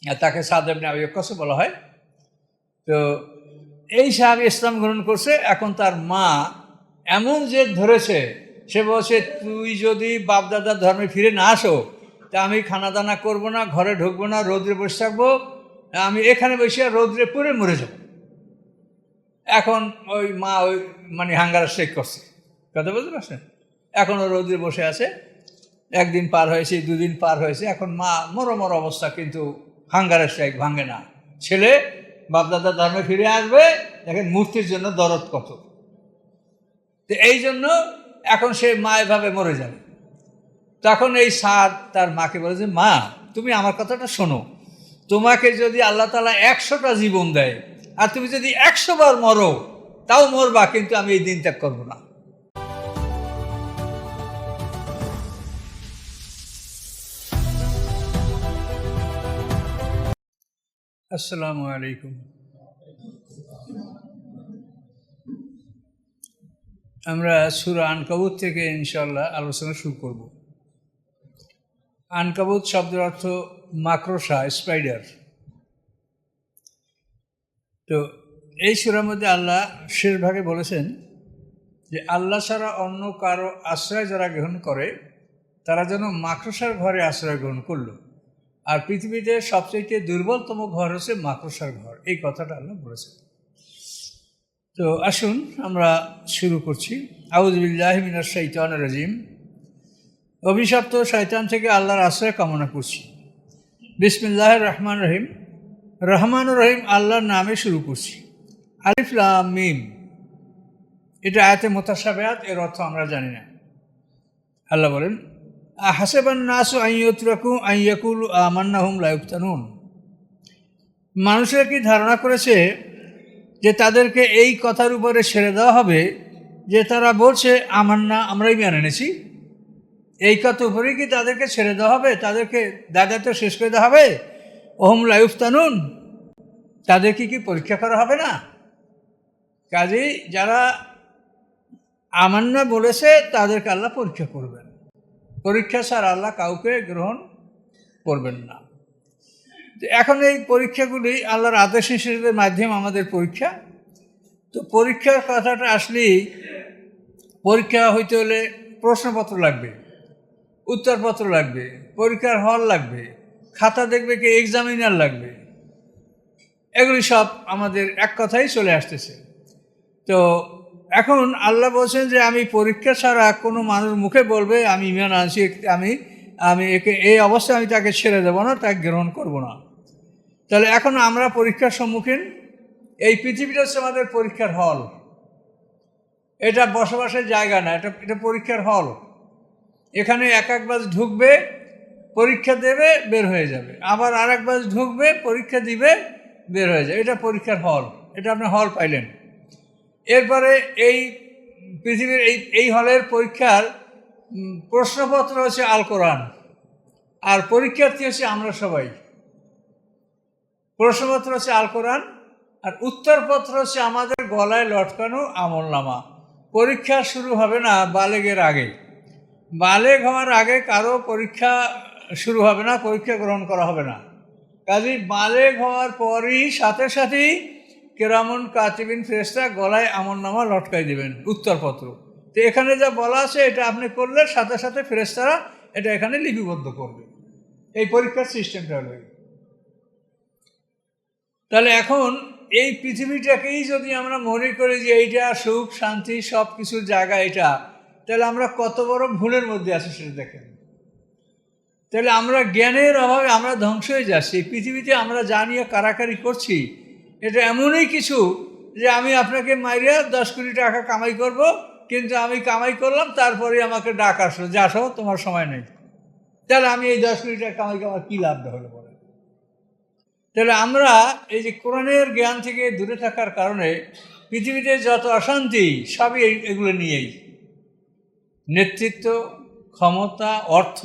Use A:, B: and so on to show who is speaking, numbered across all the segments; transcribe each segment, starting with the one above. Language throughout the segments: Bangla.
A: তাকে সাদ ইবনে আবি ওয়াক্কাস বলা হয়। তো এই সাহাবী ইসলাম গ্রহণ করছে। এখন তার মা এমন জেদ ধরেছে, সে বলছে তুই যদি বাপদাদার ধর্মে ফিরে না আসো তা আমি খানা দানা করবো না, ঘরে ঢুকবো না, রৌদ্রে বসে থাকবো, আমি এখানে বসে রৌদ্রে পুড়ে মরে যাব। এখন ওই মা ওই মানে হাঙ্গারা শেক করছে, কথা বুঝতে পারছেন? এখন ও রৌদ্রে বসে আছে, একদিন পার হয়েছে, দুদিন পার হয়েছে, এখন মা মরমর অবস্থা, কিন্তু হাঙ্গারের শেক ভাঙে না। ছেলে বাপদাদার ধর্মে ফিরে আসবে, দেখেন মূর্তির জন্য দরদ কত। তো এই জন্য এখন সে মা এভাবে মরে যাবে। তখন এই সাদ তার মাকে বলে যে মা তুমি আমার কথাটা শোনো, তোমাকে যদি আল্লাহ তাআলা 100টা জীবন দেয় আর তুমি যদি 100 বার মরো তাও মরবা, কিন্তু আমি এই দিন ত্যাগ করবো না। আসসালামু আলাইকুম। আমরা সূরা আনকাবুত থেকে ইনশাআল্লাহ আলোচনা শুরু করব। আনকাবুত শব্দের অর্থ মাকড়সা, স্পাইডার। তো এই সূরার মধ্যে আল্লাহ শেষ ভাগে বলেছেন যে আল্লাহ ছাড়া অন্য কারো আশ্রয় যারা গ্রহণ করে তারা যেন মাকড়সার ঘরে আশ্রয় গ্রহণ করলো, আর পৃথিবীতে সবচেয়ে দুর্বলতম ঘর হচ্ছে মাকড়সার ঘর, এই কথাটা আল্লাহ বলেছেন। তো আসুন আমরা শুরু করছি। আউযু বিল্লাহি মিনাশ শাইতানির রাজিম। অভিশপ্ত শয়তান থেকে আল্লাহর আশ্রয় কামনা করছি। বিসমিল্লাহির রহমানির রহিম। রহমানুর রহিম আল্লাহর নামে শুরু করছি। আলিফ লাম মিম, এটা আয়াতে মুতাশাবিহাত, এর অর্থ আমরা জানি না। আল্লাহ বলেন হাসিবান নাসু আন ইউতরাকু আন ইয়াকুলু আমান্না হুম লা ইফতানুন। মানুষেরা কি ধারণা করেছে যে তাদেরকে এই কথার উপরে ছেড়ে দেওয়া হবে যে তারা বলছে আমান্না, আমরাই মেনে এনেছি? এই কথা উপরেই কি তাদেরকে ছেড়ে দেওয়া হবে? তাদেরকে দায়িত্ব শেষ করে দেওয়া হবে? ওহুম লা ইফতানুন, তাদেরকে কি পরীক্ষা করা হবে না? কাজেই যারা আমান্না বলেছে তাদেরকে আল্লাহ পরীক্ষা করবেন। পরীক্ষা ছাড়া আল্লাহ কাউকে গ্রহণ করবেন না। এখন এই পরীক্ষাগুলি আল্লাহর আদেশ নিষেধের মাধ্যমে আমাদের পরীক্ষা। তো পরীক্ষার কথাটা আসলেই পরীক্ষা হইতে হলে প্রশ্নপত্র লাগবে, উত্তরপত্র লাগবে, পরীক্ষার হল লাগবে, খাতা দেখবে কি এক্সামিনার লাগবে, এগুলি সব আমাদের এক কথাই চলে আসতেছে। তো এখন আল্লাহ বলছেন যে আমি পরীক্ষা ছাড়া কোনো মানুষ মুখে বলবে আমি ইমান আনছি, আমি একে এই অবস্থায় আমি তাকে ছেড়ে দেবো না, তাকে গ্রহণ করব না। তাহলে এখন আমরা পরীক্ষার সম্মুখীন। এই পৃথিবীটা হচ্ছে আমাদের পরীক্ষার হল, এটা বসবাসের জায়গা না, এটা পরীক্ষার হল। এখানে এক বাস ঢুকবে, পরীক্ষা দেবে, বের হয়ে যাবে, আবার আর এক বাস ঢুকবে, পরীক্ষা দিবে, বের হয়ে যাবে। এটা পরীক্ষার হল, এটা আপনি হল পাইলেন। এরপরে এই পৃথিবীর এই হলের পরীক্ষার প্রশ্নপত্র হচ্ছে আল কোরআন, আর পরীক্ষার্থী হচ্ছে আমরা সবাই। প্রশ্নপত্র হচ্ছে আল কোরআন, আর উত্তরপত্র হচ্ছে আমাদের গলায় লটকানো আমলনামা। পরীক্ষা শুরু হবে না বালেগের আগে। বালেগ হওয়ার আগে কারো পরীক্ষা শুরু হবে না, পরীক্ষা গ্রহণ করা হবে না। কাজেই বালেগ হওয়ার পরই সাথে সাথেই কেরামুন কাতিবিন ফেরেশতা গলায় আমলনামা লটকাই দেবেন, উত্তরপত্র। তো এখানে যা বলা আছে এটা আপনি করলে সাথে সাথে ফেরেশতারা এটা এখানে লিপিবদ্ধ করবে। এই পরীক্ষার সিস্টেমটা হলো। তাহলে এখন এই পৃথিবীটাকেই যদি আমরা মনে করি যে এইটা সুখ শান্তি সব কিছুর জায়গা এটা, তাহলে আমরা কত বড় ভুলের মধ্যে আছি সেটা দেখেন। তাহলে আমরা জ্ঞানের অভাবে আমরা ধ্বংস হয়ে যাচ্ছি। পৃথিবীতে আমরা যা নিয়ে কারাকারি করছি এটা এমনই কিছু যে আমি আপনাকে মাইরিয়া 10 কোটি টাকা কামাই করব, কিন্তু আমি কামাই করলাম তারপরে আমাকে ডাক আসলো যে আসো তোমার সময় নেই। তাহলে আমি এই 10 কোটি টাকা কামাই আমার কী লাভটা হলো বলে? তাহলে আমরা এই যে কোরআনের জ্ঞান থেকে দূরে থাকার কারণে পৃথিবীতে যত অশান্তি সবই এগুলো নিয়েই, নেতৃত্ব, ক্ষমতা, অর্থ,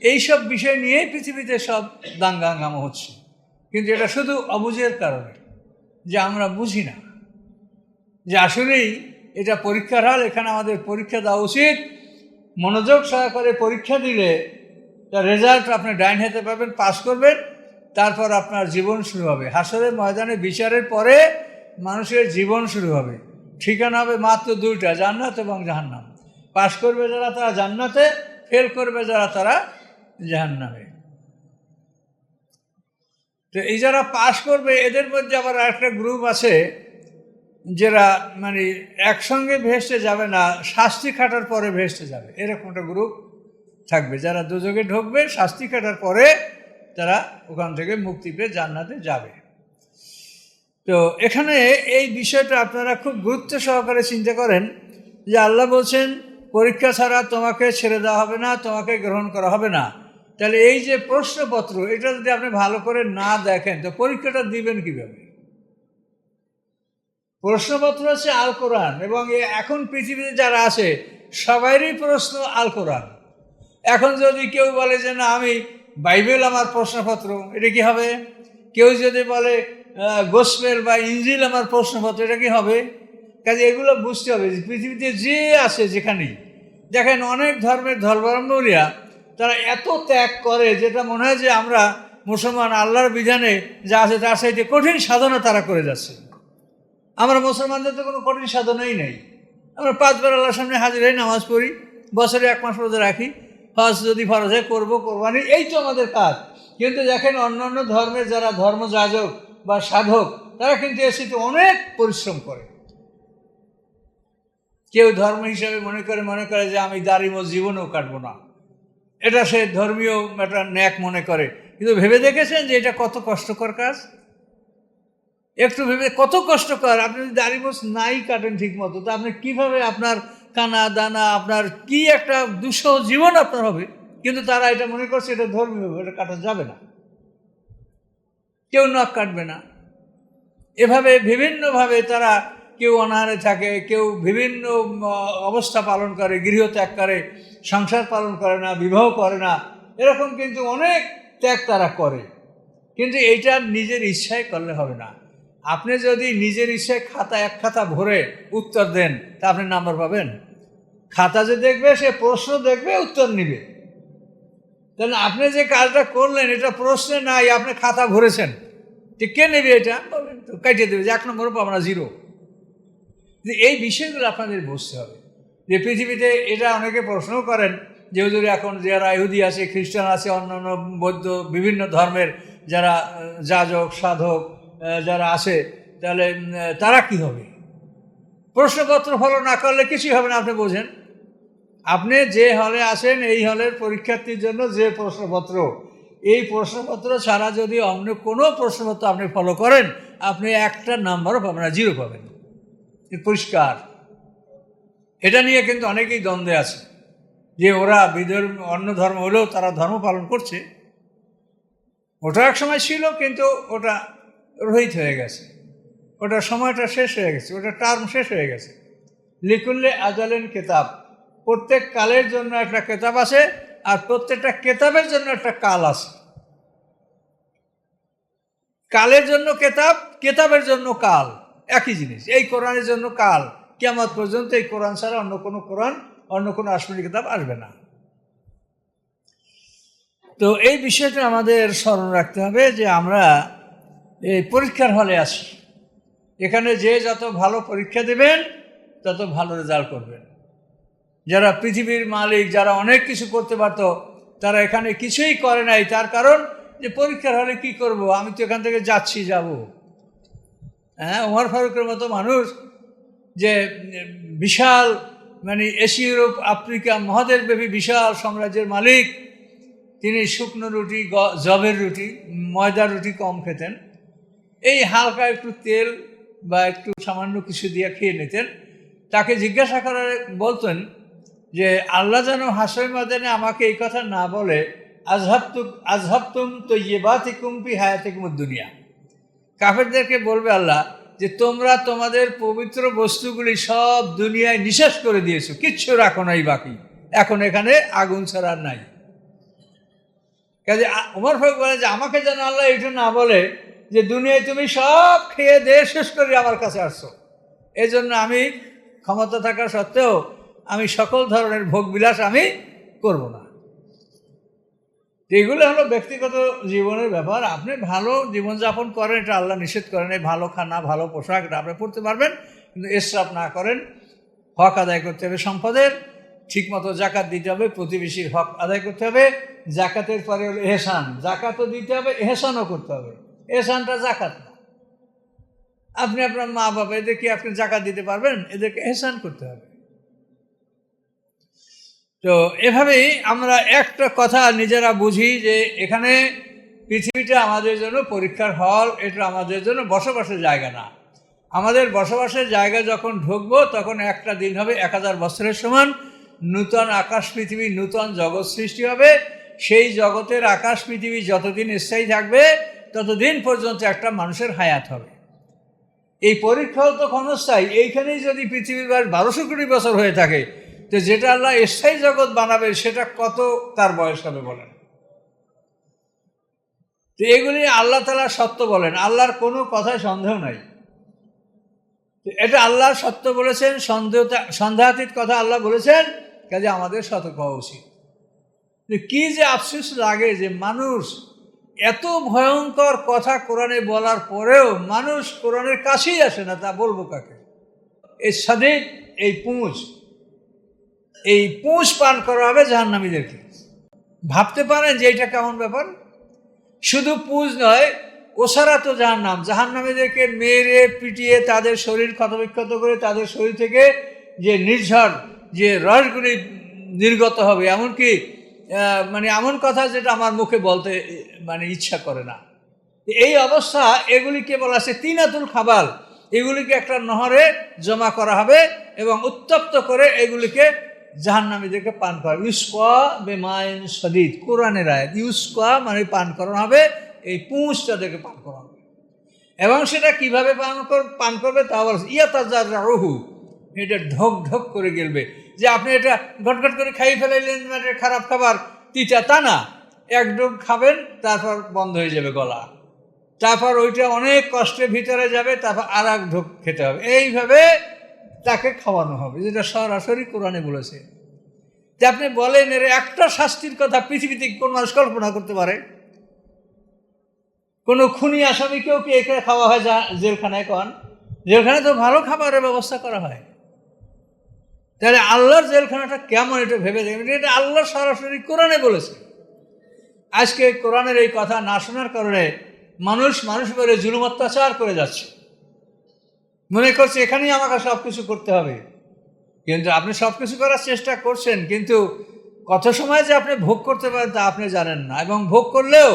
A: এইসব বিষয় নিয়েই পৃথিবীতে সব দাঙ্গা হাঙ্গামা হচ্ছে। কিন্তু এটা শুধু অবুঝের কারণে, যে আমরা বুঝি না যে আসলেই এটা পরীক্ষার হল, এখানে আমাদের পরীক্ষা দেওয়া উচিত। মনোযোগ সহকারে পরীক্ষা দিলে তার রেজাল্ট আপনি ডাইন হাতে পাবেন, পাস করবেন, তারপর আপনার জীবন শুরু হবে। হাসরের ময়দানে বিচারের পরে মানুষের জীবন শুরু হবে। ঠিকানা হবে মাত্র দুইটা, জান্নাত এবং জাহান্নাম। পাশ করবে যারা তারা জান্নাতে, ফেল করবে যারা তারা জাহান্নামে। তো এই যারা পাশ করবে এদের মধ্যে আবার আরেকটা গ্রুপ আছে যারা মানে একসঙ্গে ভেস্তে যাবে না, শাস্তি খাটার পরে ভেস্তে যাবে, এরকম একটা গ্রুপ থাকবে। যারা দুজকে ঢুকবে, শাস্তি কাটার পরে তারা ওখান থেকে মুক্তি পেয়ে জান্নাতে যাবে। তো এখানে এই বিষয়টা আপনারা খুব গুরুত্ব সহকারে চিন্তা করেন যে আল্লাহ বলছেন পরীক্ষা ছাড়া তোমাকে ছেড়ে দেওয়া হবে না, তোমাকে গ্রহণ করা হবে না। তাহলে এই যে প্রশ্নপত্র, এটা যদি আপনি ভালো করে না দেখেন তো পরীক্ষাটা দিবেন কীভাবে? প্রশ্নপত্র হচ্ছে আল কোরআন, এবং এখন পৃথিবীতে যারা আছে সবারই প্রশ্ন আল কোরআন। এখন যদি কেউ বলে যে না আমি বাইবেল আমার প্রশ্নপত্র, এটা কি হবে? কেউ যদি বলে গসপেল বা ইনজিল আমার প্রশ্নপত্র, এটা কি হবে? কাজে এগুলো বুঝতে হবে যে পৃথিবীতে যে আছে যেখানেই দেখেন অনেক ধর্মের ধর্মাবলম্বীরা তারা এত ত্যাগ করে যেটা মনে হয় যে আমরা মুসলমান আল্লাহর বিধানে যা আছে তার সাথে কঠিন সাধনা তারা করে যাচ্ছে। আমরা মুসলমানদের তো কোনো কঠিন সাধনাই নেই। আমরা 5 বার আল্লাহর সামনে হাজির হয়ে নামাজ পড়ি, বছরে 1 মাস রোজা রাখি, হজ যদি ফরজ হয় করবো, কোরবানি, এই তো আমাদের কাজ। কিন্তু দেখেন অন্যান্য ধর্মের যারা ধর্মযাজক বা সাধক তারা কিন্তু এসে অনেক পরিশ্রম করে। কেউ ধর্ম হিসাবে মনে করে যে আমি দাড়িমো জীবনেও কাটবো না, এটা সে ধর্মীয় একটা ন্যাক মনে করে। কিন্তু ভেবে দেখেছেন যে এটা কত কষ্টকর কাজ? একটু ভেবে কত কষ্টকর। আপনি যদি দাড়িমোছ নাই কাটেন ঠিক মতো, তো আপনি কীভাবে আপনার কানা দানা আপনার কি একটা দুঃসহ জীবন আপনার হবে। কিন্তু তারা এটা মনে করছে এটা ধর্মীয়, এটা কাটা যাবে না, কেউ নখ কাটবে না। এভাবে বিভিন্নভাবে তারা কেউ অনাহারে থাকে, কেউ বিভিন্ন অবস্থা পালন করে, গৃহত্যাগ করে, সংসার পালন করে না, বিবাহ করে না, এরকম কিন্তু অনেক ত্যাগ তারা করে। কিন্তু এইটা নিজের ইচ্ছায় করলে হবে না। আপনি যদি নিজের ইচ্ছায় এক খাতা ভরে উত্তর দেন তা আপনি নাম্বার পাবেন? খাতা যে দেখবে সে প্রশ্ন দেখবে, উত্তর নিবে। তাহলে আপনি যে কাজটা করলেন এটা প্রশ্নে নাই, আপনি খাতা ভরেছেন, ঠিক কে নেবে এটা? বলেন তো, কাটিয়ে দেবে যে 1 নম্বরও পাবো না, 0। এই বিষয়গুলো আপনাদের বুঝতে হবে যে পৃথিবীতে এটা অনেকে প্রশ্নও করেন যে হুজুর এখন যারা ইহুদি আছে, খ্রিস্টান আছে, অন্যান্য বৌদ্ধ বিভিন্ন ধর্মের যারা যাজক সাধক যারা আছে, তাহলে তারা কি হবে? প্রশ্নপত্র ফলো না করলে কিছুই হবে না। আপনি বোঝেন, আপনি যে হলে আছেন এই হলের পরীক্ষার্থীর জন্য যে প্রশ্নপত্র, এই প্রশ্নপত্র ছাড়া যদি অন্য কোনো প্রশ্নপত্র আপনি ফলো করেন আপনি একটা নাম্বারও পাবেন না, 0 পাবেন। পরিষ্কার। এটা নিয়ে কিন্তু অনেকেই দ্বন্দ্বে আছে যে ওরা অন্য ধর্ম হলেও তারা ধর্ম পালন করছে। ওটা এক সময় ছিল কিন্তু ওটা রহিত হয়ে গেছে, ওটা সময়টা শেষ হয়ে গেছে, ওটা টার্ম শেষ হয়ে গেছে। লিকুল্লে আজালেন কেতাব, প্রত্যেক কালের জন্য একটা কেতাব আছে, আর প্রত্যেকটা কেতাবের জন্য একটা কাল আছে। কালের জন্য কেতাব, কেতাবের জন্য কাল, একই জিনিস। এই কোরআনের জন্য কাল, কিয়ামত পর্যন্ত এই কোরআন ছাড়া অন্য কোনো কোরআন, অন্য কোনো আসমানি কিতাব আসবে না। তো এই বিষয়টা আমাদের স্মরণ রাখতে হবে যে আমরা এই পরীক্ষার হলে আছি। এখানে যে যত ভালো পরীক্ষা দেবেন তত ভালো রেজাল্ট করবেন। যারা পৃথিবীর মালিক, যারা অনেক কিছু করতে পারত, তারা এখানে কিছুই করে নাই। তার কারণ যে পরীক্ষার হলে কি করব, আমি তো এখান থেকে যাব। হ্যাঁ, ওমর ফারুকের মতো মানুষ যে বিশাল মানে এশিয়া, ইউরোপ, আফ্রিকা মহাদেশব্যাপী বিশাল সাম্রাজ্যের মালিক, তিনি শুকনো রুটি, জবের রুটি, ময়দার রুটি কম খেতেন। এই হালকা একটু তেল বা একটু সামান্য কিছু দিয়ে খেয়ে নিতেন। তাকে জিজ্ঞাসা করার বলতেন যে আল্লাহ যেন হাসরের ময়দানে আমাকে এই কথা না বলে আজহাবতুম তৈয়্যিবাতিকুম ফি হায়াতিকুমুদ দুনিয়া। কাফেরদেরকে বলবে আল্লাহ যে তোমরা তোমাদের পবিত্র বস্তুগুলি সব দুনিয়ায় নিঃশেষ করে দিয়েছো, কিচ্ছু রাখো নাই বাকি, এখন এখানে আগুন ছাড়া নাই। কাজে ওমর ফারুক বলে যে আমাকে যেন আল্লাহ এটা না বলে যে দুনিয়ায় তুমি সব খেয়ে দিয়ে শেষ করে আমার কাছে আসছো। এই জন্য আমি ক্ষমতা থাকা সত্ত্বেও আমি সকল ধরনের ভোগ বিলাস আমি করব না। তো এগুলো হলো ব্যক্তিগত জীবনের ব্যাপার। আপনি ভালো জীবনযাপন করেন, এটা আল্লাহ নিষেধ করেন। এই ভালো খানা, ভালো পোশাক এটা আপনি পরতে পারবেন, কিন্তু ইসরাফ না করেন। হক আদায় করতে হবে সম্পদের, ঠিকমতো জাকাত দিতে হবে, প্রতিবেশীর হক আদায় করতে হবে। জাকাতের পরে হলো এহসান, জাকাতও দিতে হবে, এহসানও করতে হবে। এহসানটা জাকাত না। আপনি আপনার মা বাবা এদেরকে আপনি জাকাত দিতে পারবেন, এদেরকে এহসান করতে হবে। তো এভাবেই আমরা একটা কথা নিজেরা বুঝি যে এখানে পৃথিবীটা আমাদের জন্য পরীক্ষার হল, এটা আমাদের জন্য বসবাসের জায়গা না। আমাদের বসবাসের জায়গা যখন ঢুকবো তখন একটা দিন হবে 1000 বছরের সমান। নূতন আকাশ পৃথিবী, নূতন জগৎ সৃষ্টি হবে। সেই জগতের আকাশ পৃথিবী যতদিন স্থায়ী থাকবে ততদিন পর্যন্ত একটা মানুষের হায়াত হবে। এই পরীক্ষাও তো ক্ষণস্থায়ী। এইখানেই যদি পৃথিবীর 1200 কোটি বছর হয়ে থাকে, তো যেটা আল্লাহ স্থায়ী জগৎ বানাবে সেটা কত তার বয়স হবে বলেন? তো এগুলি আল্লাহ তাআলা সত্য বলেন, আল্লাহর কোনো কথায় সন্দেহ নাই। এটা আল্লাহ সত্য বলেছেন, সন্দেহাতীত কথা আল্লাহ বলেছেন, কাজে আমাদের সতর্ক হওয়া উচিত। কি যে আফসোস লাগে যে মানুষ এত ভয়ঙ্কর কথা কোরআনে বলার পরেও মানুষ কোরআনের কাছেই আসে না। তা বলবো কাকে? এই সাদিক, এই পুঁজ পান করা হবে জাহান্নামীদেরকে। ভাবতে পারেন যে এটা কেমন ব্যাপার? শুধু পুঁজ নয়, ওসারা তো জাহান্নাম। জাহান্নামীদেরকে মেরে পিটিয়ে তাদের শরীর ক্ষতবিক্ষত করে তাদের শরীর থেকে যে নির্ঝর যে রসগুলি নির্গত হবে, এমনকি এমন কথা যেটা আমার মুখে বলতে ইচ্ছা করে না। এই অবস্থা, এগুলিকে বলা আছে তিনাতুল খাবাল। এগুলিকে একটা নহরে জমা করা হবে এবং উত্তপ্ত করে এগুলিকে জাহান্নামীদেরকে পান করা। ইউসকা বেমাইন সদিদ, কোরআনের আয়াত। ইউসকা পান করানো হবে, এই পুঁজ তাদেরকে পান করা হবে। এবং সেটা কিভাবে পান করবে তা বলছে ইয়াতাজাররুহু, এটা ঢক ঢক করে গেলবে। যে আপনি এটা ঘটঘট করে খাইয়ে ফেলাইলেন, খারাপ খাবার, তিতা, তা না। এক ঢোক খাবেন, তারপর বন্ধ হয়ে যাবে গলা, তারপর ওইটা অনেক কষ্টের ভিতরে যাবে, তারপর আর এক ঢোক খেতে হবে। এইভাবে তাকে খাওয়ানো হবে, যেটা সরাসরি কোরআনে বলেছে। যে আপনি বলেন এর একটা শাস্তির কথা পৃথিবীতে কোন মানুষ কল্পনা করতে পারে? কোনো খুনি আসামিকেও কি এখানে খাওয়া হয় জেলখানায়? জেলখানায় তো ভালো খাবারের ব্যবস্থা করা হয়। তাহলে আল্লাহর জেলখানাটা কেমন, এটা ভেবে দেখবেন। এটা আল্লাহ সরাসরি কোরআনে বলেছে। আজকে কোরআনের এই কথা না শোনার কারণে মানুষ বলে জুলুম অত্যাচার করে যাচ্ছে, মনে করছে এখানেই আমাকে সব কিছু করতে হবে। কিন্তু আপনি সব কিছু করার চেষ্টা করছেন, কিন্তু কত সময় যে আপনি ভোগ করতে পারেন তা আপনি জানেন না। এবং ভোগ করলেও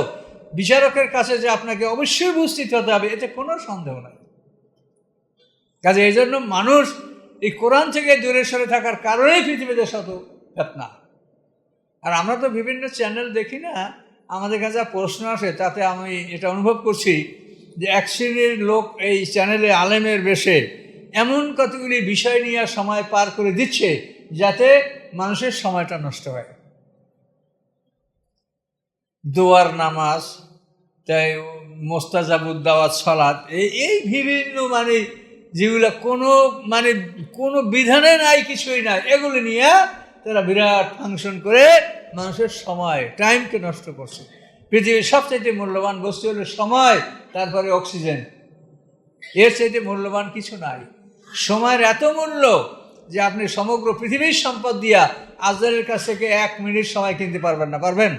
A: বিচারকের কাছে যে আপনাকে অবশ্যই উপস্থিত হতে হবে, এতে কোনো সন্দেহ নাই। কাজে এই জন্য মানুষ এই কোরআন থেকে দূরে সরে থাকার কারণেই পৃথিবীতে শত ফিতনা। আর আমরা তো বিভিন্ন চ্যানেল দেখি না, আমাদের কাছে যা প্রশ্ন আসে তাতে আমি এটা অনুভব করছি যে এক শ্রেণীর লোক এই চ্যানেলে আলেমের বেশে এমন কতগুলি বিষয় নিয়ে সময় পার করে দিচ্ছে যাতে মানুষের সময়টা নষ্ট হয়। দোয়ার নামাজ, তাই মোস্তাজাবুদ দাওয়াত, সালাত, এই বিভিন্ন যেগুলো কোনো বিধানে নাই, কিছুই নাই, এগুলো নিয়ে তারা বিরাট ফাংশন করে মানুষের সময়, টাইমকে নষ্ট করছে। পৃথিবীর সবচেয়ে মূল্যবান বস্তু হলো সময়, তারপরে অক্সিজেন। এর চাইতে মূল্যবান কিছু নাই। সময়ের এত মূল্য যে আপনি সমগ্র পৃথিবীর সম্পদ দিয়া আজরাইলের কাছ থেকে 1 মিনিট সময় কিনতে পারবেন না। পারবেন?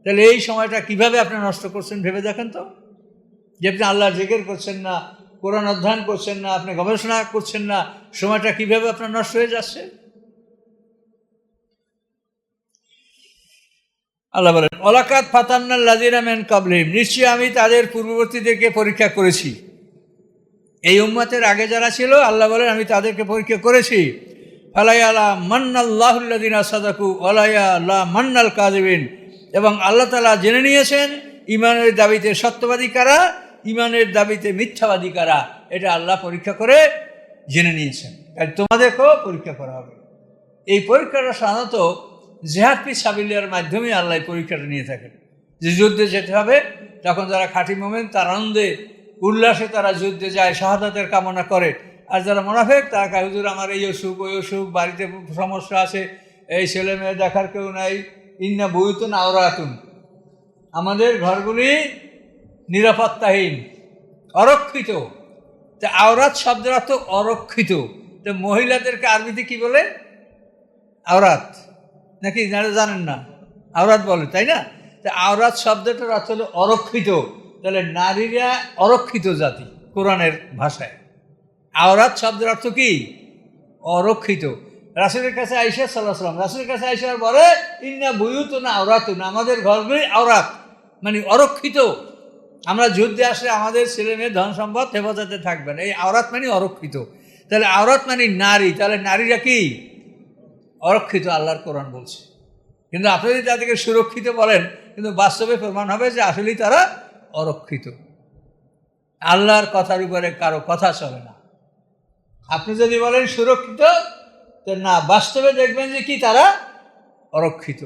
A: তাহলে এই সময়টা কিভাবে আপনি নষ্ট করছেন ভেবে দেখেন তো। যে আপনি আল্লাহর জিকির করছেন না, কোরআন অধ্যয়ন করছেন না, আপনি গবেষণা করছেন না, সময়টা কিভাবে আপনার নষ্ট হয়ে যাচ্ছে। আল্লাহ বলেন, ওয়ালাকাদ ফাতান্নাল লাযিনা মিন ক্বাবলিহিম, নিশ্চয়ই আমি তাদের পূর্ববর্তীদেরকে পরীক্ষা করেছি। এই উম্মতের আগে যারা ছিল, আল্লাহ বলেন আমি তাদেরকে পরীক্ষা করেছি। ফালা ইয়ালামান্নাল্লাহুল লাযিনা সাদাকু ওয়ালা ইয়ালামান্নাল কাযিবিন, এবং আল্লাহ তাআলা জেনে নিয়েছেন ঈমানের দাবিতে সত্যবাদী কারা, ঈমানের দাবিতে মিথ্যাবাদী কারা। এটা আল্লাহ পরীক্ষা করে জেনে নিয়েছেন। আর তোমাদেরকেও পরীক্ষা করা হবে। এই পরীক্ষাটা সাধারণত জিহাদ ফি সাবিলিল্লাহর মাধ্যমে আল্লাহ পরীক্ষাটা নিয়ে থাকেন। যে যুদ্ধে যেতে হবে, তখন যারা খাঁটি মুমিন তার আনন্দে উল্লাসে তারা যুদ্ধে যায়, শাহাদাতের কামনা করে। আর যারা মুনাফিক তারা কয় হুজুর আমার এই অসুখ ওই অসুখ, বাড়িতে সমস্যা আছে, এই ছেলে মেয়ে দেখার কেউ নাই, ইন্না বুয়ুতুন আওরাতুন, আমাদের ঘরগুলি নিরাপত্তাহীন, অরক্ষিত। তা আওরাত শব্দের অর্থ অরক্ষিত। তো মহিলাদেরকে আরবিতে কি বলে? আওরাত, নাকি জানেন না? আওরাত বলে, তাই না? তা আওরাত শব্দটার অর্থ হলো অরক্ষিত। তাহলে নারীরা অরক্ষিত জাতি কোরআনের ভাষায়। আওরাত শব্দের অর্থ কি? অরক্ষিত। রাসূলের কাছে আয়েশা সাল্লাল্লাহু আলাইহি ওয়াসাল্লাম, রাসূলের কাছে আয়েশার বলে ইন্না বুয়ুতুনা আওরাতুন, আমাদের ঘরগুলি আওরাত, মানে অরক্ষিত। আমরা যুদ্ধে আসলে আমাদের ছেলে মেয়ে ধন সম্পদ হেফাজতে থাকবে না। এই আওরাত মানে অরক্ষিত। তাহলে আওরাত মানে নারী, তাহলে নারীরা কি? অরক্ষিত, আল্লাহর কোরআন বলছে। কিন্তু আপনি যদি তাদেরকে সুরক্ষিত বলেন, কিন্তু বাস্তবে প্রমাণ হবে যে আসলেই তারা অরক্ষিত। আল্লাহর কথার উপরে কারো কথা চলে না। আপনি যদি বলেন সুরক্ষিত, তো না, বাস্তবে দেখবেন যে কি তারা অরক্ষিত।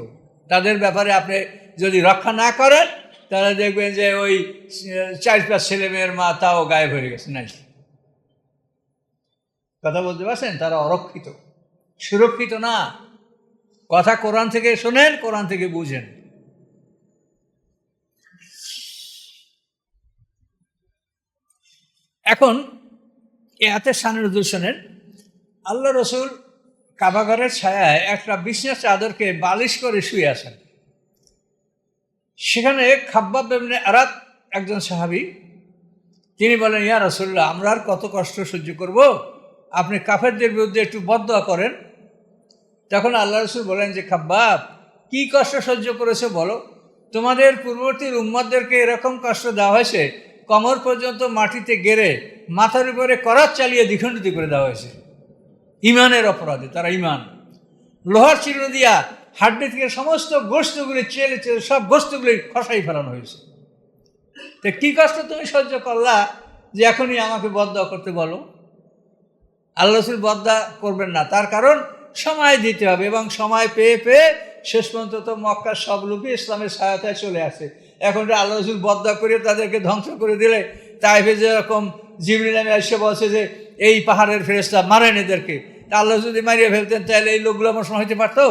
A: তাদের ব্যাপারে আপনি যদি রক্ষা না করেন, তাহলে দেখবেন যে ওই 4-5 ছেলে মেয়ের মা তাও গায়েব হয়ে গেছে। নাই, কথা বলতে পারছেন? তারা অরক্ষিত, সুরক্ষিত না। কথা কোরআন থেকে শোনেন, কোরআন থেকে বুঝেন। এখন এ হাতের শানের উদ্দেশ্যের আল্লাহ রসুল কাবাঘরের ছায়ায় একটা বিছানার চাদরকে বালিশ করে শুয়ে আছেন। সেখানে খাব্বাব ইবনে আরাত, একজন সাহাবী, তিনি বলেন, ইয়া রাসূলুল্লাহ, আমরা আর কত কষ্ট সহ্য করব? আপনি কাফেরদের বিরুদ্ধে একটু বদদোয়া করেন। তখন আল্লাহ রসুল বলেন যে, খাব্বাব, কি কষ্ট সহ্য করেছে বলো? তোমাদের পূর্ববর্তী উম্মতদেরকে এরকম কষ্ট দেওয়া হয়েছে, কমর পর্যন্ত মাটিতে গেড়ে মাথার উপরে করাত চালিয়ে দ্বিখণ্ডিত করে দেওয়া হয়েছে ইমানের অপরাধে। তারা ইমান লোহার চিরুনি দিয়া হাড্ডি থেকে সমস্ত গোস্তগুলি চেলে চেলে সব গোস্তগুলি খসাই ফেলানো হয়েছে। তো কী কষ্ট তুমি সহ্য করলা যে এখনই আমাকে বদদোয়া করতে বলো? আল্লাহ রাসূল বদদোয়া করবেন না, তার কারণ সময় দিতে হবে, এবং সময় পেয়ে পেয়ে শেষ পর্যন্ত তো মক্কার সব লোকই ইসলামের সহায়তায় চলে আসে। এখন আল্লাহ রাসূল বদদোয়া করে তাদেরকে ধ্বংস করে দিলে, তাইফে যেরকম জিবরিল নামে এসে বলছে যে এই পাহাড়ের ফেরেশতা মারেন এদেরকে, তা আল্লাহ যদি মারিয়ে ফেলতেন তাহলে এই লোকগুলো আমার সময় হইতে পারতো?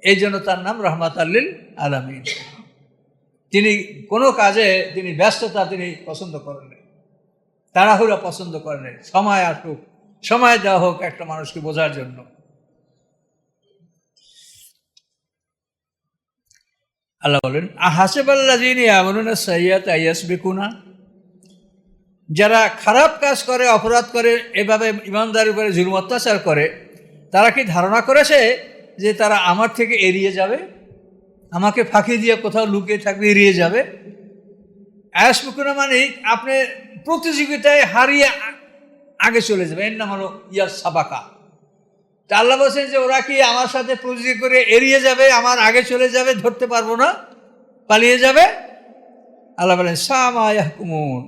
A: এই জন্য তার নাম রাহমাতাল লিল আলামিন। তিনি কোনো কাজে তিনি ব্যস্ততা তিনি পছন্দ করেন না, তাড়াহুড়া পছন্দ করেন না। সময় আসুক, সময় দেওয়া হোক একটা মানুষকে বোঝার জন্য। আল্লাহ বলেন, আহাসিবাল্লাযীনা ইয়া'মালুনা সাইয়্যাতি আইয়াসবিকুনা, যারা খারাপ কাজ করে, অপরাধ করে, এভাবে ইমানদারের উপরে জুলুম অত্যাচার করে, তারা কি ধারণা করেছে যে তারা আমার থেকে এড়িয়ে যাবে? আমাকে ফাঁকি দিয়ে কোথাও লুকিয়ে থাকবে, এড়িয়ে যাবে? আয়াসবিকুনা মানে আপনি প্রতিযোগিতায় হারিয়ে আগে চলে যাবে, এর নাম হলো ইয়াস সাবাকা। তা আল্লাহ বলছেন যে ওরা কি আমার সাথে প্রতিযোগিতা করে এড়িয়ে যাবে, আমার আগে চলে যাবে, ধরতে পারবো না, পালিয়ে যাবে? আল্লাহ বলেন, সামা ইয়াহকুমুন,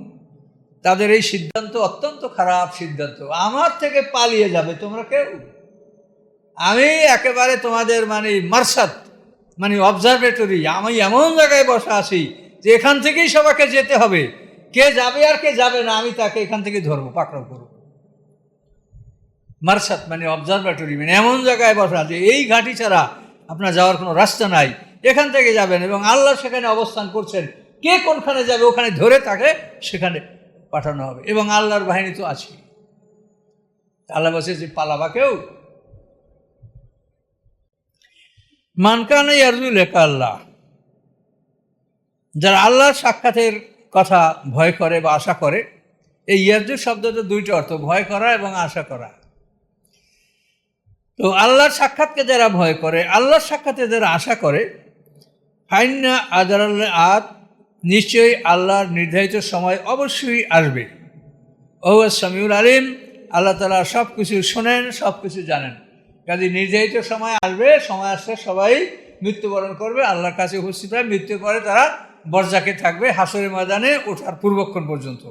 A: তাদের এই সিদ্ধান্ত অত্যন্ত খারাপ সিদ্ধান্ত। আমার থেকে পালিয়ে যাবে তোমরা কেউ? আমি একেবারে তোমাদের মানে মারসাদ, মানে অবজারভেটরি, আমি এমন জায়গায় বসা আছি যে এখান থেকেই সবাইকে যেতে হবে। কে যাবে আর কে যাবে না, আমি তাকে এখান থেকে ধরবো, পাকড়াও করবো। মারসাদ মানে অবজারভেটরি, মানে এমন জায়গায় বসা যে এই ঘাঁটি ছাড়া আপনার যাওয়ার কোনো রাস্তা নাই, এখান থেকে যাবেন, এবং আল্লাহ সেখানে অবস্থান করছেন। কে কোনখানে যাবে ওখানে ধরে তাকে সেখানে পাঠানো হবে, এবং আল্লাহর বাহিনী তো আছে। আল্লাহ বলছে যে পালাবা কেউ? মানকানা ইয়ারজু লিকা আল্লাহ, যারা আল্লাহর সাক্ষাতের কথা ভয় করে বা আশা করে। এই ইয়ারজু শব্দটা দুইটা অর্থ, ভয় করা এবং আশা করা। তো আল্লাহর সাক্ষাৎকে যারা ভয় করে, আল্লাহর সাক্ষাতে যারা আশা করে, ফাইন্না আজারাল আত, নিশ্চয়ই আল্লাহর নির্ধারিত সময় অবশ্যই আসবে। ওহুয়া সামিউল আলিম, আল্লাহ তাআলা সব কিছু শোনেন, সব কিছু জানেন। কাজে নির্ধারিত সময় আসবে, সময় আসলে সবাই মৃত্যুবরণ করবে, আল্লাহর কাছে উপস্থিত হয়। মৃত্যুর পরে তারা বরজাকে থাকবে হাসরের ময়দানে ওঠার পূর্বক্ষণ পর্যন্ত।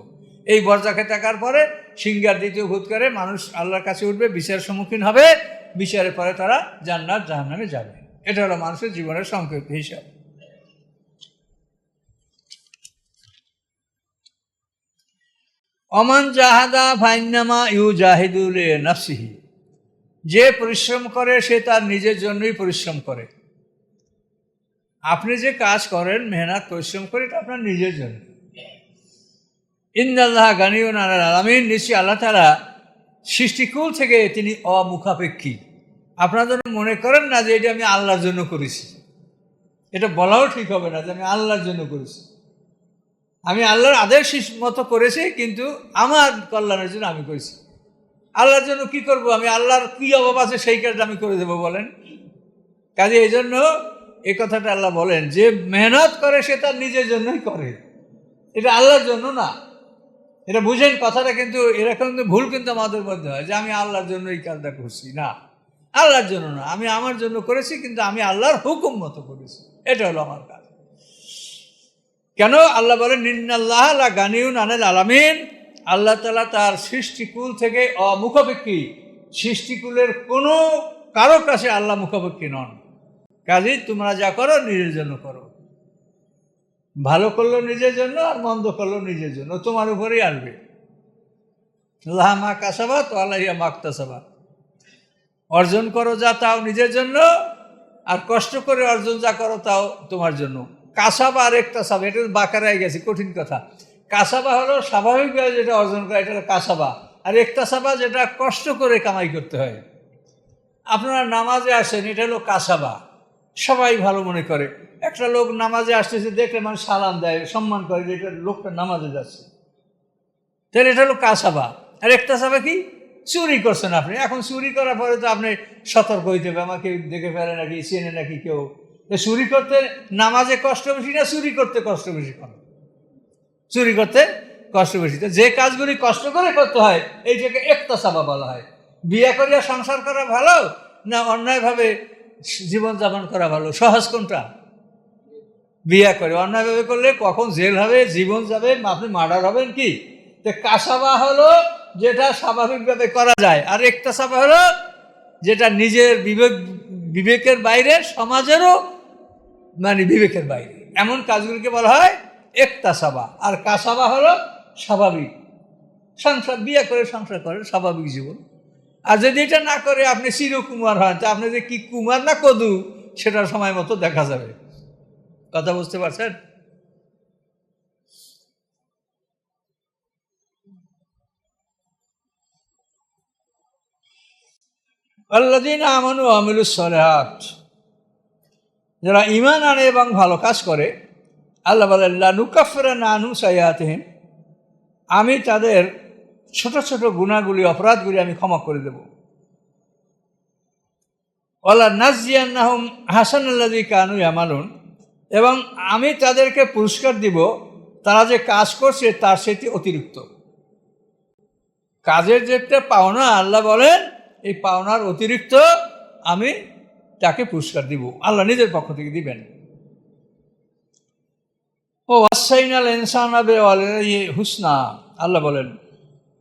A: এই বরজাকে থাকার পরে সিংহার দ্বিতীয় ভূত করে মানুষ আল্লাহর কাছে উঠবে, বিচারের সম্মুখীন হবে। বিচারের পরে তারা জান্নাত জাহান্নামে যাবে। এটা হলো মানুষের জীবনের সংক্ষিপ্ত হিসাব। অমান জাহাদা ফাইন্নামা ইউজাহিদু লিনাফসিহি, যে পরিশ্রম করে সে তার নিজের জন্যই পরিশ্রম করে। আপনি যে কাজ করেন, মেহনত পরিশ্রম করে, এটা আপনার নিজের জন্য। ইন্নাল্লাহ গানিয়ুন আনিল আলামিন, নিশ্চয়ই আল্লাহ তাআলা সৃষ্টিকুল থেকে তিনি অমুখাপেক্ষী। আপনারা যেন মনে করেন না যে এটা আমি আল্লাহর জন্য করেছি, এটা বলাও ঠিক হবে না যে আমি আল্লাহর জন্য করেছি। আমি আল্লাহর আদেশ মতো করেছি, কিন্তু আমার কল্যাণের জন্য আমি করেছি। আল্লাহর জন্য কি করব? আমি আল্লাহর কি অভাব আছে সেই কাজটা আমি করে দেবো বলেন? কাজে এই জন্য এই কথাটা আল্লাহ বলেন যে মেহনত করে সে তার নিজের জন্যই করে, এটা আল্লাহর জন্য না। এটা বুঝেন কথাটা, কিন্তু এরকম ভুল কিন্তু আমাদের মধ্যে হয় যে আমি আল্লাহর জন্য এই কাজটা করছি। না, আল্লাহর জন্য না, আমি আমার জন্য করেছি, কিন্তু আমি আল্লাহর হুকুম মতো করেছি, এটা হলো আমার কাজ। কেন? আল্লাহ বলেন ইন্নাল্লাহ লা গানিয়ুন আনিল আলামিন, আল্লাহ তাআলা তার সৃষ্টিকুল থেকে অমুখাপেক্ষী। সৃষ্টিকুলের কোনো কারো কাছে আল্লাহ মুখাপেক্ষী নন। কাজেই তোমরা যা করো নিজের জন্য করো, ভালো করলো নিজের জন্য, আর মন্দ করলো নিজের জন্য, তোমার উপরেই আসবে। লাহা মা কাসাবা তো আলাইহা মাকতাসাবা, অর্জন করো যা তাও নিজের জন্য, আর কষ্ট করে অর্জন যা করো তাও তোমার জন্য। কাসাবা আর একতাসাবা, এটা বাঁকারায় গেছে, কঠিন কথা। কাসাবা হলো স্বাভাবিকভাবে যেটা অর্জন করা, এটা হলো কাসাবা। আর একতাসাবা যেটা কষ্ট করে কামাই করতে হয়। আপনারা নামাজে আসেন, এটা হলো কাসাবা, সবাই ভালো মনে করে। একটা লোক নামাজে আসতেছে দেখলে মানে সালাম দেয়, সম্মান করে যে এটা লোকটা নামাজে যাচ্ছে, তাহলে এটা হলো কাসাবা। আর একতাসাবা কি? চুরি করছেন আপনি, এখন চুরি করার পরে তো আপনি সতর্ক হইতে হবে, আমাকে দেখে ফেলে নাকি, চেনে নাকি কেউ। চুরি করতে নামাজে কষ্ট বেশি না চুরি করতে কষ্ট বেশি? কম, চুরি করতে কষ্ট বেশি। তো যে কাজগুলি কষ্ট করে করতে হয় এইটাকে একতাসাবা বলা হয়। বিয়ে করিয়া সংসার করা ভালো না অন্যায়ভাবে জীবনযাপন করা ভালো? সহজ কোনটা? বিয়ে করে অন্যায়ভাবে করলে কখন জেল হবে, জীবন যাবে, আপনি মার্ডার হবেন। কি? তো কাসাবা হলো যেটা স্বাভাবিকভাবে করা যায়, আর একতাসাবা হলো যেটা নিজের বিবেকের বাইরে, সমাজেরও মানে বিবেকের বাইরে, এমন কাজগুলিকে বলা হয় একতাসাবা। আর কাসাবা হলো স্বাভাবিক সংসার, বিয়ে করে সংসার করেন, স্বাভাবিক জীবন। আর যদি এটা না করে আপনি চিরকুমার হন, তা আপনি যে কি কুমার না কদু সেটা সময় মতো দেখা যাবে। কথা বুঝতে পারছেন? আল্লাযীনা আমানু ওয়া আমিলুস সালিহাত, যারা ঈমান আনে এবং ভালো কাজ করে, আল্লাহ বলেন লা নুকাফিরান্না আনহুম সাইয়্যাতিহিম, আমি তাদের ছোট ছোট গুনাহগুলি, অপরাধগুলি আমি ক্ষমা করে দেব। ওয়ালা নাজজিয়ান্নাহুম আহসানাল্লাযী কানু ইয়ামালুন, এবং আমি তাদেরকে পুরস্কার দিব তারা যে কাজ করছে তার সেটি অতিরিক্ত। কাজের যেটা পাওনা, আল্লাহ বলেন এই পাওনার অতিরিক্ত আমি তাকে পুরস্কার দিব, আল্লাহ নিজের পক্ষ থেকে দিবেন। ও ওয়াসাইনাল ইনসানা বিওয়ালিদাইহি হুসনা, আল্লাহ বলেন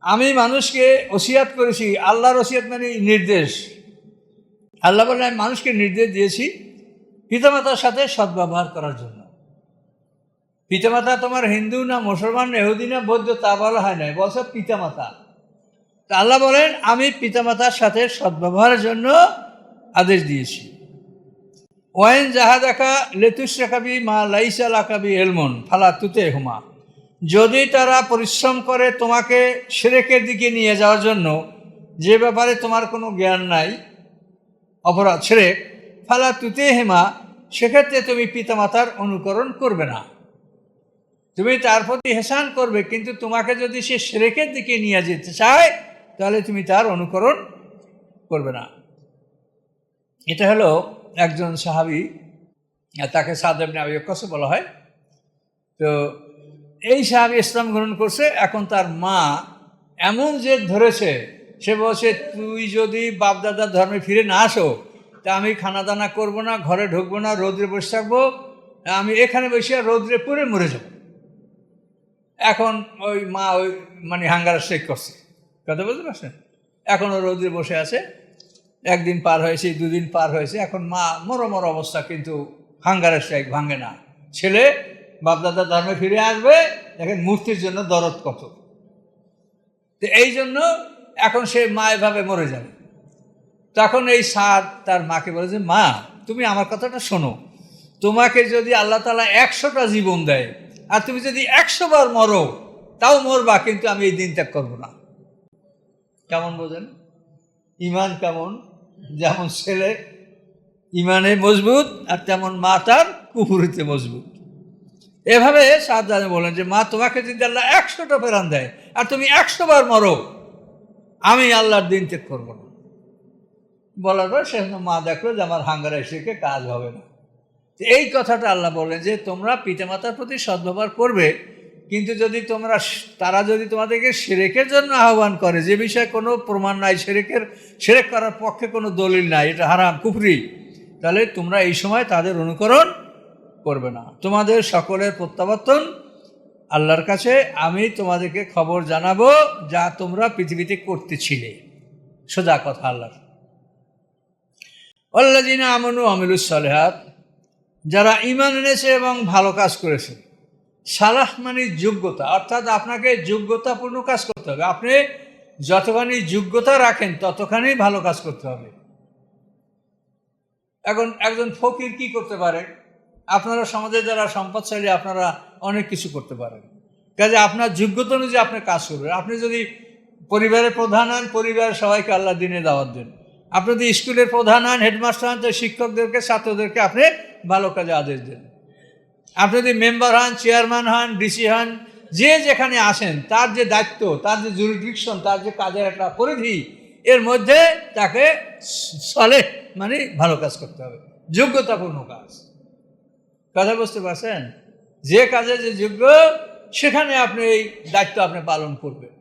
A: আমি মানুষকে ওসিয়াত করেছি। আল্লাহর ওসিয়াত মানে নির্দেশ। আল্লাহ বলেন আমি মানুষকে নির্দেশ দিয়েছি পিতামাতার সাথে সদ্ব্যবহার করার জন্য। পিতামাতা তোমার হিন্দু না মুসলমান, ইহুদি না বৌদ্ধ তা বলা হয় নাই, বলছে পিতামাতা। তা আল্লাহ বলেন আমি পিতামাতার সাথে সদ্ব্যবহারের জন্য আদেশ দিয়েছি। ওয়াইন জাহাদাকা লেতুশরাকাবি মা লাইসা লাকাবি এলমন ফালা তুতিহুমা, যদি তারা পরিশ্রম করে তোমাকে শিরকের দিকে নিয়ে যাওয়ার জন্য, যে ব্যাপারে তোমার কোনো জ্ঞান নাই, অপরাধ শিরক, ফালা তুতিহুমা, সেক্ষেত্রে তুমি পিতামাতার অনুকরণ করবে না। তুমি তার প্রতি ইহসান করবে, কিন্তু তোমাকে যদি সে শিরকের দিকে নিয়ে যেতে চায় তাহলে তুমি তার অনুকরণ করবে না। এটা হলো একজন সাহাবী, তাকে সাদ ইবনে আবি ওয়াক্কাস বলা হয়। তো এই সাহাবী ইসলাম গ্রহণ করছে। এখন তার মা এমন জেদ ধরেছে, সে বলছে তুই যদি বাপদাদার ধর্মে ফিরে না আসো তা আমি খানা দানা করবো না, ঘরে ঢুকবো না, রৌদ্রে বসে থাকবো, আমি এখানে বসে রৌদ্রে পুড়ে মরে যাব। এখন ওই মা ওই মানে হাঙ্গার শেক করছে, কথা বলতে পারছেন? এখনও রৌদ্রে বসে আছে, একদিন পার হয়েছে, দুদিন পার হয়েছে, এখন মা মরমর অবস্থা, কিন্তু হাঙ্গারের শেক ভাঙে না। ছেলে বাপদাদা ধর্মে ফিরে আসবে, দেখেন মূর্তির জন্য দরদ কত। তো এই জন্য এখন সে মা এভাবে মরে যাবে। তখন এই সাদ তার মাকে বলে যে মা তুমি আমার কথাটা শোনো, তোমাকে যদি আল্লাহ তাআলা 100টা জীবন দেয় আর তুমি যদি 100 বার মরো তাও মরবা, কিন্তু আমি এই দিন ত্যাগ করবো না। কেমন বোঝেন ইমান কেমন? যেমন ছেলে ইমানে মজবুত আর তেমন মা তার কুফরিতে মজবুত। এভাবে সাবধানে বলেন যে মা তোমাকে যদি আল্লাহ 100টা প্রাণ দেয় আর তুমি 100 বার মরো, আমি আল্লাহর দিন ত্যাগ করবো না। বলার পর সেখানে মা দেখলো যে আমার হাঙ্গারে শিখে কাজ হবে না। এই কথাটা আল্লাহ বলেন যে তোমরা পিতামাতার প্রতি সদ্ব্যবহার করবে, কিন্তু যদি তারা যদি তোমাদেরকে শিরকের জন্য আহ্বান করে, যে বিষয়ে কোনো প্রমাণ নাই, শিরক করার পক্ষে কোনো দলিল নাই, এটা হারাম কুফরি, তাহলে তোমরা এই সময় তাদের অনুকরণ করবে না। তোমাদের সকলের প্রত্যাবর্তন আল্লাহর কাছে, আমি তোমাদেরকে খবর জানাবো যা তোমরা পৃথিবীতে করতেছিলে। সোজা কথা আল্লাহর। আল্লাযীনা আমানু ওয়া আমিলুস সালিহাত, যারা ঈমান এনেছে এবং ভালো কাজ করেছে। সালাহ মানে যোগ্যতা, অর্থাৎ আপনাকে যোগ্যতাপূর্ণ কাজ করতে হবে। আপনি যতখানি যোগ্যতা রাখেন ততখানি ভালো কাজ করতে হবে। এখন একজন ফকির কি করতে পারে? আপনারা সমাজে যারা সম্পদশালী আপনারা অনেক কিছু করতে পারেন, কাজে আপনার যোগ্যতা অনুযায়ী আপনি কাজ করবেন। আপনি যদি পরিবারের প্রধান হন, পরিবারের সবাইকে আল্লাহ দিনে দাওয়াত দেন। আপনি যদি স্কুলের প্রধান হন, হেডমাস্টার হন, তো শিক্ষকদেরকে ছাত্রদেরকে আপনি ভালো কাজে আদেশ দেন। আপনি যদি মেম্বার হন, চেয়ারম্যান হন, ডিসি হন, যে যেখানে আসেন তার যে দায়িত্ব, তার যে জুরিডিকশন, তার যে কাজের একটা পরিধি, এর মধ্যে তাকে সালেহ মানে ভালো কাজ করতে হবে, যোগ্যতাপূর্ণ কাজ। কথা বুঝতে পারছেন? যে কাজে যে যোগ্য সেখানে আপনি এই দায়িত্ব আপনি পালন করবেন।